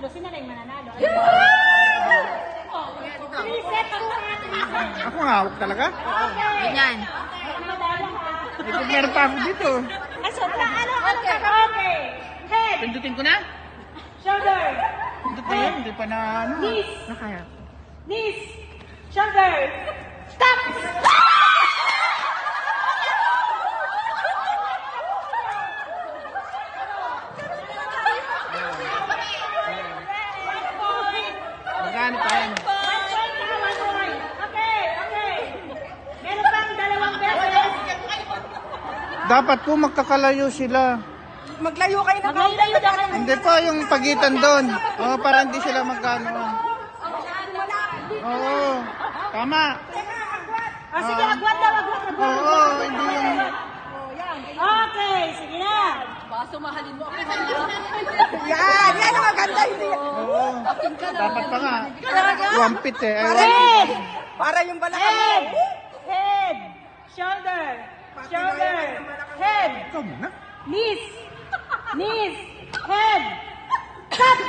panalo, sino na yung mananalo? Reset ko nga, reset. Ako nga, hawak talaga. Okay. Ganyan. Madalo ha. Meron pa ako dito. Ay, sobra. Ano? Okay. Head. Pindutin ko na? Shoulder. Pindut na yun, hindi pa na ano. Knees. Nakaya. Knees. Shoulder. Stop! Magkano pa yan? 1 point na, 1 point. Okay, okay. Meron pang 2 beses. Dapat po magkakalayo sila. Maglayo kayo na. Maglayo daw kayo. Hindi po yung pagitan doon. Oo, para hindi sila magkano. Oo, tama. Ah, sige, agwat daw, agwat. Oo, hindi yung... Okay, sige na. Baso mahalin mo ako. Yan! Yan ang maganda. Oo, dapat pa nga. Wampit eh. Head. Para yung balakang. Head. Head. Shoulder. Shoulder. Head. Ikaw muna. Knees. Knees. Head. Cut.